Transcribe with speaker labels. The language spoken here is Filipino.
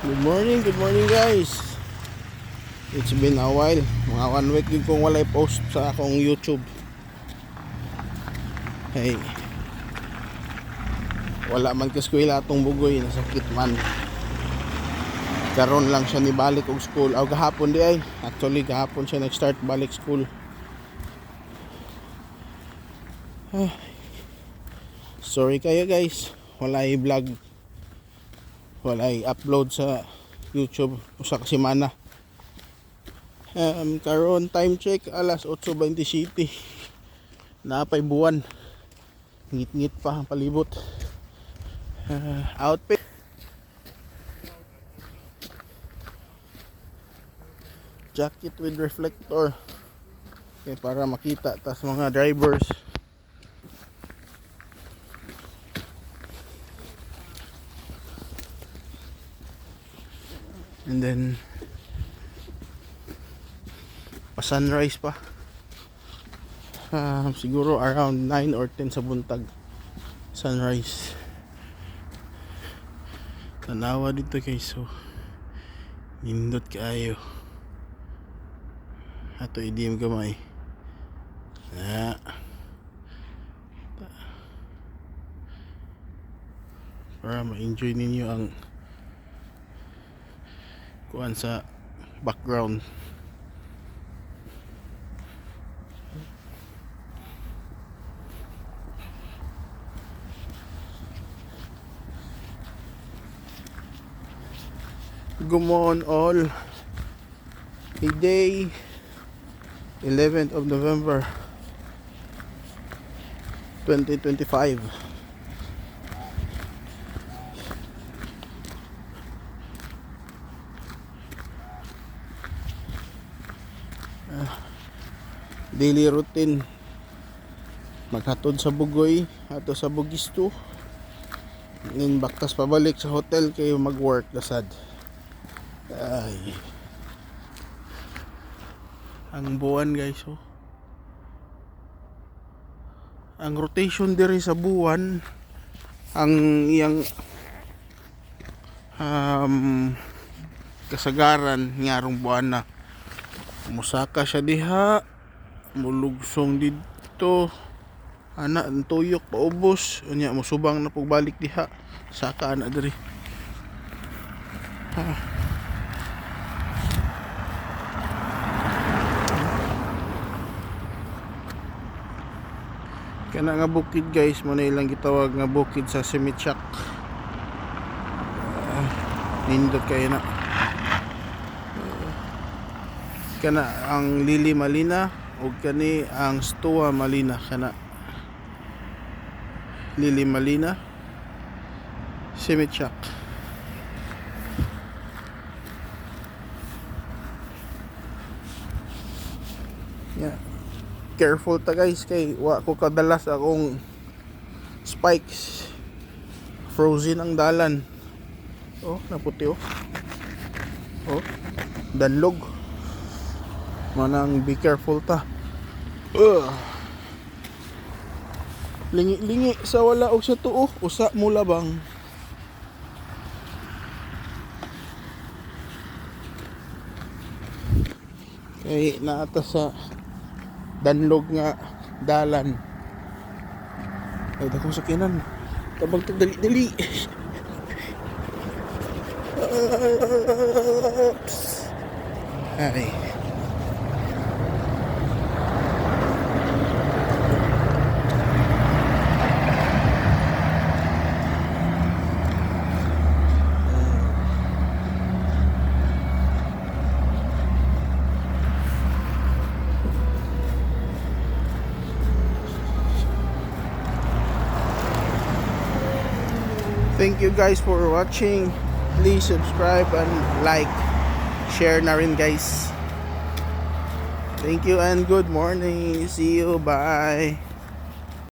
Speaker 1: Good morning guys. It's been a while. Mga 1 week din kong walay post sa akong YouTube. Hey, wala man kaskwela atong bugoy, nasakit man. Karon lang siya ni balik og school. Aw gahapon di ay. Actually gahapon siya nag-start balik school. Sorry kayo guys. Wala i-vlog. Wala i-upload sa YouTube usa ka semana. Karon time check alas 8:27. Napay buwan. Ngit-ngit pa ang palibot. Outfit. Jacket with reflector. Okay, para makita tas mga drivers. And then pa-sunrise pa. Siguro around 9 or 10 sa buntag sunrise. Tanawa dito guys, so nindot kaayo. Ato idim gamay. Para ma-enjoy ninyo ang kuan sa background. Good morning all. A day 11th of November 2025. Daily routine, maghatod sa Bugoy ato sa Bugisto, then baktas pabalik sa hotel kayo mag-work dasad. Ay, ang buwan guys, oh. Ang rotation diri sa buwan, ang iyang kasagaran ngarong buwan na musaka siya diha, mulugsong dito, ana ang tuyok paubos, unya musubang na pagbalik diha, saka ana diri. Kana nga bukid guys, mo na ilang gitawag nga bukid sa Simichak. Nindot kayo na. Kana ang Lili Malina ug kani ang Stoa Malina. Kana Lili Malina, Simichak. Yeah. Careful ta guys, kay wa ko kadalas akong spikes. Frozen ang dalan. Oh, naputi oh. Oh, danlog. Manang be careful ta. Lingi-lingi sa wala og sa tuo, usa mo labang. Kay naata sa danlog nga dalan. Ay dakong sakinan. Tabang dali-dali. Ay. Thank you guys for watching. Please subscribe and like. Share na rin guys. Thank you and good morning. See you. Bye.